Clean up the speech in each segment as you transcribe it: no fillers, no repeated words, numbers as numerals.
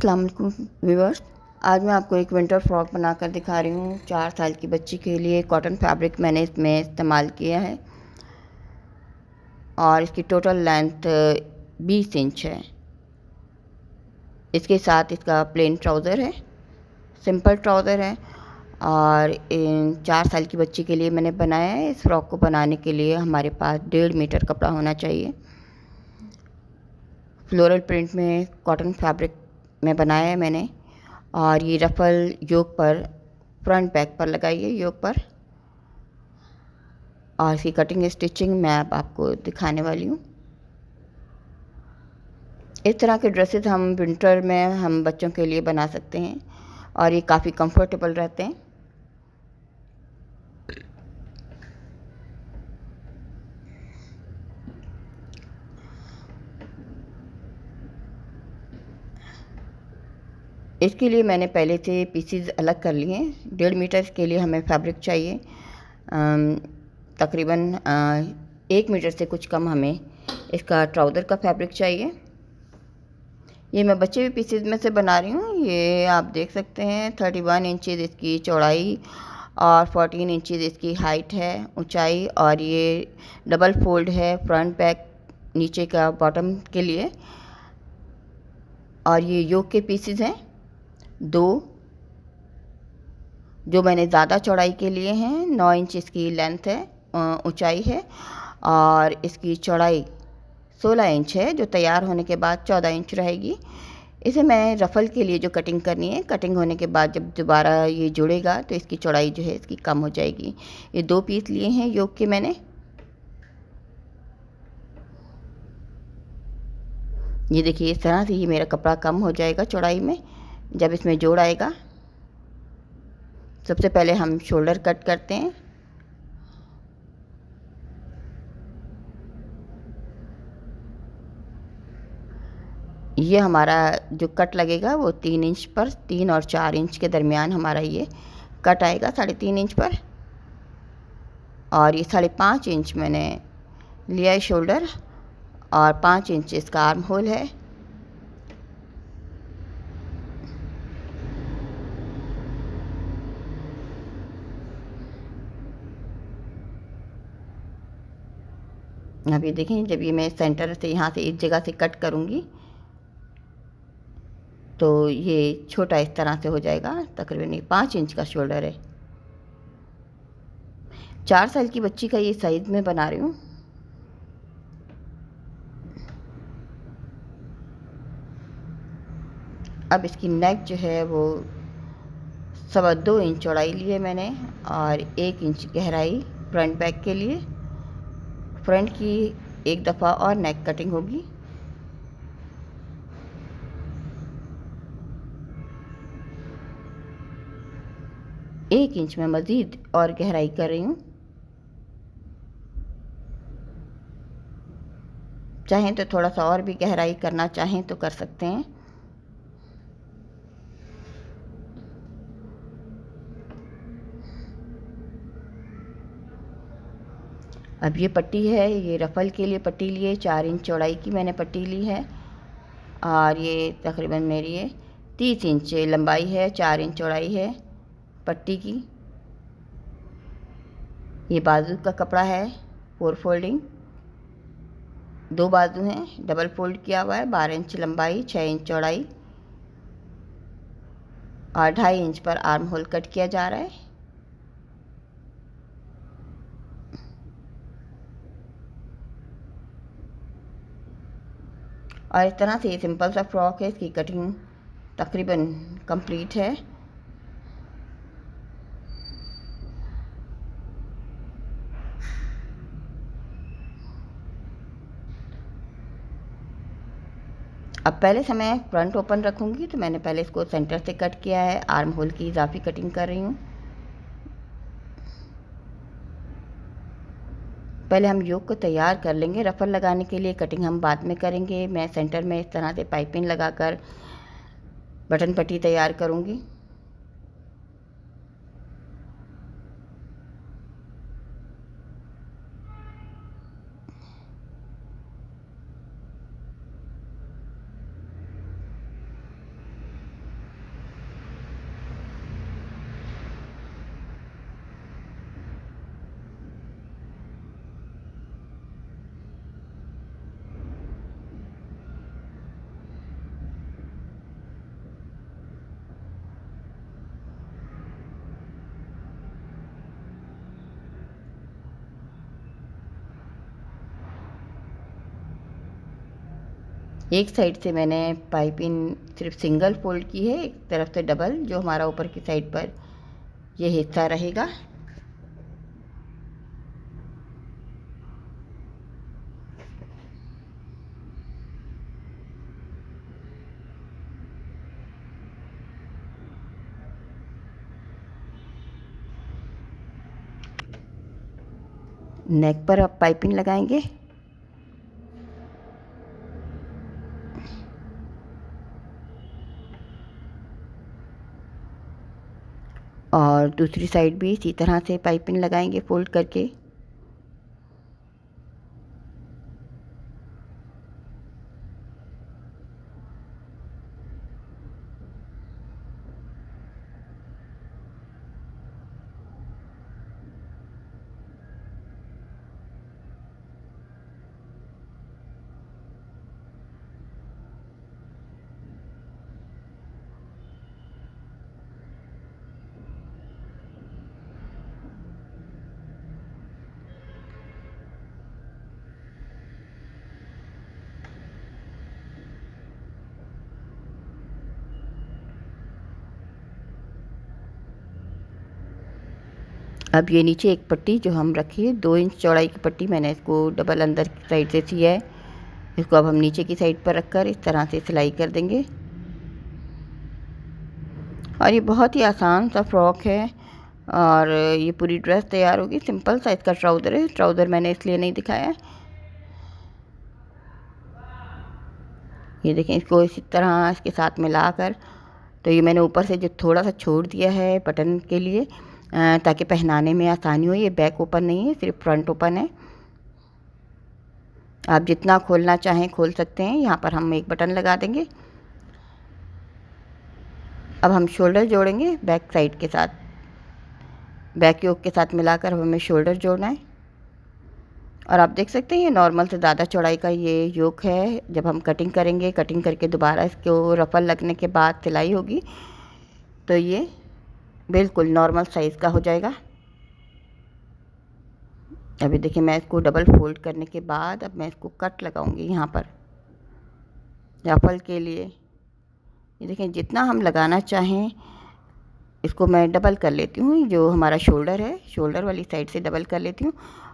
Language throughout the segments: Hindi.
अस्सलाम वालेकुम व्यूअर्स। आज मैं आपको एक विंटर फ्रॉक बनाकर दिखा रही हूँ। 4 साल की बच्ची के लिए कॉटन फैब्रिक मैंने इसमें इस्तेमाल किया है और इसकी टोटल लेंथ 20 इंच है। इसके साथ इसका प्लेन ट्राउज़र है, सिंपल ट्राउज़र है। और इन 4 साल की बच्ची के लिए मैंने बनाया है। इस फ्रॉक को बनाने के लिए हमारे पास 1.5 मीटर कपड़ा होना चाहिए। फ्लोरल प्रिंट में कॉटन फैब्रिक में बनाया है मैंने। और ये रफल योक पर, फ्रंट बैक पर लगाइए योक पर। और इसकी कटिंग स्टिचिंग मैं अब आपको दिखाने वाली हूँ। इस तरह के ड्रेसेस हम विंटर में हम बच्चों के लिए बना सकते हैं और ये काफ़ी कंफर्टेबल रहते हैं। इसके लिए मैंने पहले से पीसीज अलग कर लिए हैं। 1.5 मीटर के लिए हमें फैब्रिक चाहिए। तकरीबन 1 मीटर से कुछ कम हमें इसका ट्राउज़र का फैब्रिक चाहिए। ये मैं बचे हुए पीसेज में से बना रही हूँ। ये आप देख सकते हैं 31 इंचज़ इसकी चौड़ाई और 14 इंचज़ इसकी हाइट है, ऊंचाई। और ये डबल फोल्ड है फ्रंट बैक नीचे का बॉटम के लिए। और ये योक के पीसेज हैं 2, जो मैंने ज़्यादा चौड़ाई के लिए हैं। 9 इंच इसकी लेंथ है, ऊंचाई है। और इसकी चौड़ाई 16 इंच है, जो तैयार होने के बाद 14 इंच रहेगी। इसे मैं रफ़ल के लिए जो कटिंग करनी है, कटिंग होने के बाद जब दोबारा ये जुड़ेगा तो इसकी चौड़ाई जो है इसकी कम हो जाएगी। ये 2 पीस लिए हैं योक के मैंने। ये देखिए इस तरह से ही मेरा कपड़ा कम हो जाएगा चौड़ाई में जब इसमें जोड़ आएगा। सबसे पहले हम शोल्डर कट करते हैं। ये हमारा जो कट लगेगा वो 3 इंच पर, 3 और 4 इंच के दरमियान हमारा ये कट आएगा, 3.5 इंच पर। और ये 5.5 इंच मैंने लिया है शोल्डर और 5 इंच इसका आर्म होल है। अब ये देखें, जब ये मैं सेंटर से यहाँ से इस जगह से कट करूँगी तो ये छोटा इस तरह से हो जाएगा। तकरीबन 5 इंच का शोल्डर है। 4 साल की बच्ची का ये साइज़ में बना रही हूँ। अब इसकी नेक जो है वो 2.25 इंच चौड़ाई ली है मैंने और 1 इंच गहराई फ्रंट बैक के लिए। फ्रंट की एक दफ़ा और नेक कटिंग होगी। एक इंच में मज़ीद और गहराई कर रही हूँ। चाहें तो थोड़ा सा और भी गहराई करना चाहें तो कर सकते हैं। अब ये पट्टी है, ये रफ़ल के लिए पट्टी ली है। 4 इंच चौड़ाई की मैंने पट्टी ली है और ये तकरीबन मेरी ये 30 इंच लंबाई है, 4 इंच चौड़ाई है पट्टी की। ये बाजू का कपड़ा है, 4 फोल्डिंग, 2 बाजू हैं, डबल फोल्ड किया हुआ है। 12 इंच लंबाई, 6 इंच चौड़ाई और 2.5 इंच पर आर्म होल कट किया जा रहा है। और इस तरह से ये सिंपल सा फ्रॉक है। इसकी कटिंग तकरीबन कंप्लीट है। अब पहले से मैं फ्रंट ओपन रखूँगी तो मैंने पहले इसको सेंटर से कट किया है। आर्म होल की इजाफी कटिंग कर रही हूँ। पहले हम योक को तैयार कर लेंगे। रफ़ल लगाने के लिए कटिंग हम बाद में करेंगे। मैं सेंटर में इस तरह से पाइपिंग लगाकर बटन पट्टी तैयार करूँगी। एक साइड से मैंने पाइपिंग सिर्फ सिंगल फोल्ड की है, एक तरफ से डबल, जो हमारा ऊपर की साइड पर ये हिस्सा रहेगा। नेक पर अब पाइपिंग लगाएंगे। और दूसरी साइड भी इसी तरह से पाइपिंग लगाएंगे फोल्ड करके। अब ये नीचे एक पट्टी जो हम रखी है 2 इंच चौड़ाई की पट्टी, मैंने इसको डबल अंदर की साइड से सिया है। इसको अब हम नीचे की साइड पर रखकर इस तरह से सिलाई कर देंगे। और ये बहुत ही आसान सा फ्रॉक है और ये पूरी ड्रेस तैयार होगी। सिंपल सा इसका ट्राउज़र है, ट्राउज़र मैंने इसलिए नहीं दिखाया है। ये देखें, इसको इसी तरह इसके साथ मिलाकर, तो ये मैंने ऊपर से जो थोड़ा सा छोड़ दिया है बटन के लिए, ताकि पहनाने में आसानी हो। ये बैक ओपन नहीं है, सिर्फ फ्रंट ओपन है। आप जितना खोलना चाहें खोल सकते हैं। यहाँ पर हम एक बटन लगा देंगे। अब हम शोल्डर जोड़ेंगे बैक साइड के साथ, बैक योक के साथ मिलाकर अब हमें शोल्डर जोड़ना है। और आप देख सकते हैं ये नॉर्मल से ज़्यादा चौड़ाई का ये योक है। जब हम कटिंग करेंगे, कटिंग करके दोबारा इसको रफल लगने के बाद सिलाई होगी, तो ये बिल्कुल नॉर्मल साइज़ का हो जाएगा। अभी देखिए, मैं इसको डबल फोल्ड करने के बाद अब मैं इसको कट लगाऊंगी यहाँ पर रफल के लिए। ये देखें, जितना हम लगाना चाहें इसको मैं डबल कर लेती हूँ। जो हमारा शोल्डर है, शोल्डर वाली साइड से डबल कर लेती हूँ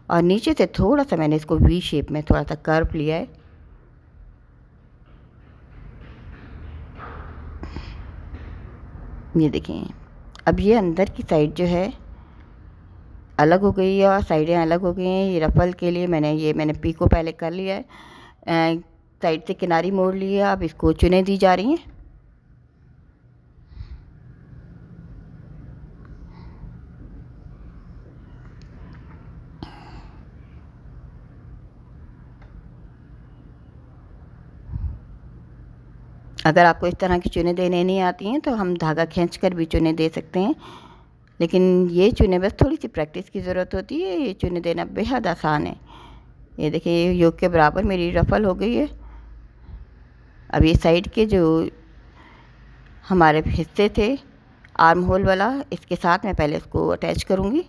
और नीचे से थोड़ा सा मैंने इसको वी शेप में थोड़ा सा कर्व लिया है। ये देखें, अब ये अंदर की साइड जो है अलग हो गई है और साइडें अलग हो गई हैं। ये रफल के लिए मैंने पीको पहले कर लिया है, साइड से किनारी मोड़ ली है। अब इसको चुनें दी जा रही हैं। अगर आपको इस तरह की चुनें देने नहीं आती हैं तो हम धागा खींचकर भी चुनें दे सकते हैं, लेकिन ये चुनें बस थोड़ी सी प्रैक्टिस की ज़रूरत होती है। ये चुनें देना बेहद आसान है। ये देखिए, ये योक के बराबर मेरी रफल हो गई है। अब ये साइड के जो हमारे हिस्से थे आर्म होल वाला, इसके साथ मैं पहले इसको अटैच करूँगी।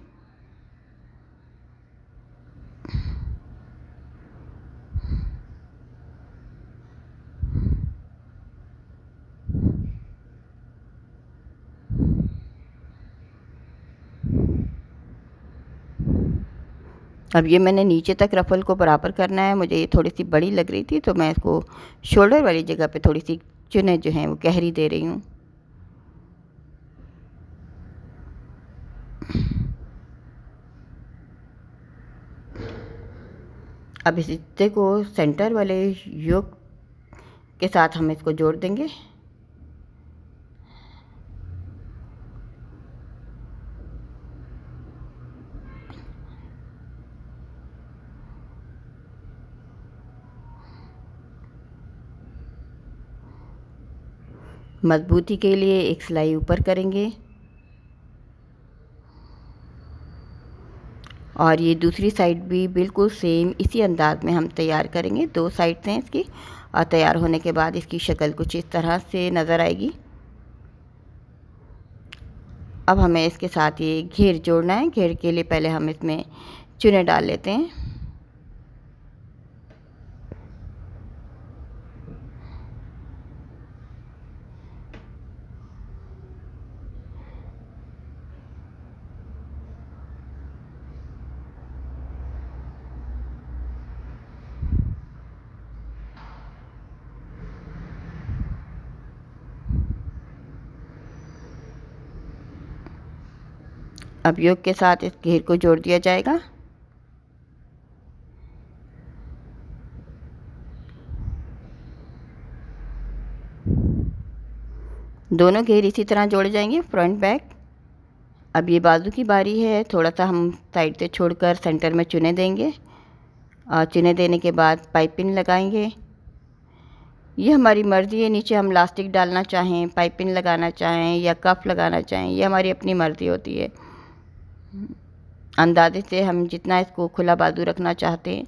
अब ये मैंने नीचे तक रफल को बराबर करना है। मुझे ये थोड़ी सी बड़ी लग रही थी तो मैं इसको शोल्डर वाली जगह पे थोड़ी सी चुनें जो हैं वो गहरी दे रही हूँ। अब इस हिस्से को सेंटर वाले योक के साथ हम इसको जोड़ देंगे। मजबूती के लिए एक सिलाई ऊपर करेंगे और ये दूसरी साइड भी बिल्कुल सेम इसी अंदाज में हम तैयार करेंगे। 2 साइड्स हैं इसकी और तैयार होने के बाद इसकी शक्ल कुछ इस तरह से नज़र आएगी। अब हमें इसके साथ ये घेर जोड़ना है। घेर के लिए पहले हम इसमें चुने डाल लेते हैं। अब योग के साथ इस घेर को जोड़ दिया जाएगा। दोनों घेर इसी तरह जोड़े जाएंगे, फ्रंट बैक। अब ये बाजू की बारी है, थोड़ा सा हम साइड से छोड़कर सेंटर में चुने देंगे और चुने देने के बाद पाइपिंग लगाएंगे। ये हमारी मर्ज़ी है, नीचे हम इलास्टिक डालना चाहें, पाइपिंग लगाना चाहें या कफ लगाना चाहें, ये हमारी अपनी मर्ज़ी होती है। अंदाजे से हम जितना इसको खुला बाजू रखना चाहते हैं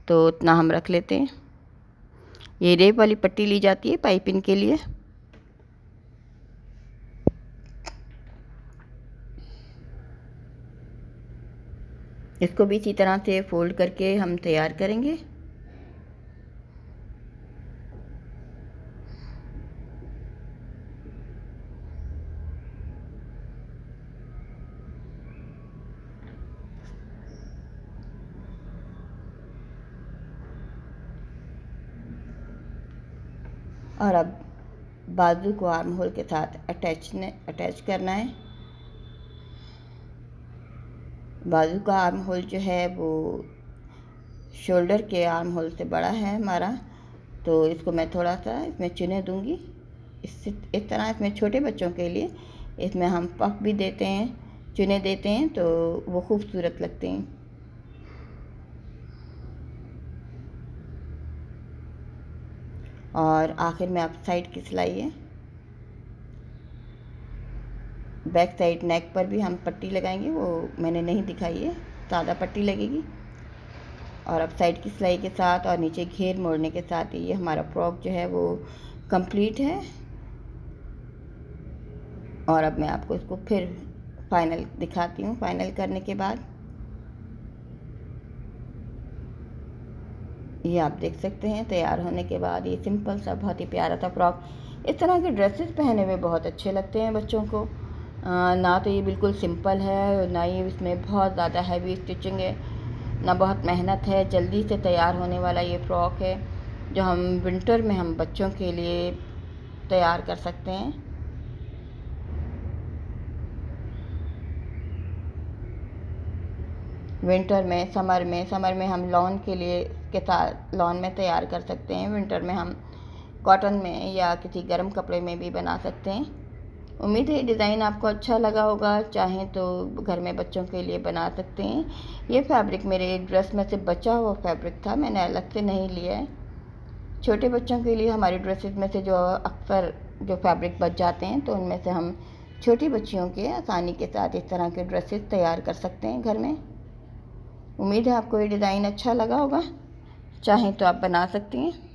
तो उतना हम रख लेते हैं। ये रेप वाली पट्टी ली जाती है पाइपिंग के लिए। इसको भी इसी तरह से फोल्ड करके हम तैयार करेंगे। और अब बाजू को आर्म होल के साथ अटैच करना है। बाजू का आर्म होल जो है वो शोल्डर के आर्म होल से बड़ा है हमारा, तो इसको मैं थोड़ा सा इसमें चुने दूंगी। इस तरह इसमें छोटे बच्चों के लिए इसमें हम पफ भी देते हैं, चुने देते हैं तो वो खूबसूरत लगते हैं। और आखिर में आप साइड की सिलाई है, बैक साइड नेक पर भी हम पट्टी लगाएंगे, वो मैंने नहीं दिखाई है, सादा पट्टी लगेगी। और अब साइड की सिलाई के साथ और नीचे घेर मोड़ने के साथ ये हमारा फ्रॉक जो है वो कंप्लीट है। और अब मैं आपको इसको फिर फाइनल दिखाती हूँ। फाइनल करने के बाद ये आप देख सकते हैं तैयार होने के बाद ये सिंपल सा बहुत ही प्यारा सा फ्रॉक। इस तरह के ड्रेसेस पहने में बहुत अच्छे लगते हैं बच्चों को। ना तो ये बिल्कुल सिंपल है, ना ही इसमें बहुत ज़्यादा हैवी स्टिचिंग है, ना बहुत मेहनत है। जल्दी से तैयार होने वाला ये फ्रॉक है जो हम विंटर में हम बच्चों के लिए तैयार कर सकते हैं। विंटर में, समर में हम लॉन के लिए के साथ लॉन में तैयार कर सकते हैं। विंटर में हम कॉटन में या किसी गर्म कपड़े में भी बना सकते हैं। उम्मीद है डिज़ाइन आपको अच्छा लगा होगा, चाहें तो घर में बच्चों के लिए बना सकते हैं। ये फैब्रिक मेरे ड्रेस में से बचा हुआ फैब्रिक था, मैंने अलग से नहीं लिया है। छोटे बच्चों के लिए हमारी ड्रेसेस में से जो अक्सर जो फैब्रिक बच जाते हैं तो उनमें से हम छोटी बच्चियों के आसानी के साथ इस तरह के ड्रेसेस तैयार कर सकते हैं घर में। उम्मीद है आपको ये डिज़ाइन अच्छा लगा होगा, चाहें तो आप बना सकती हैं।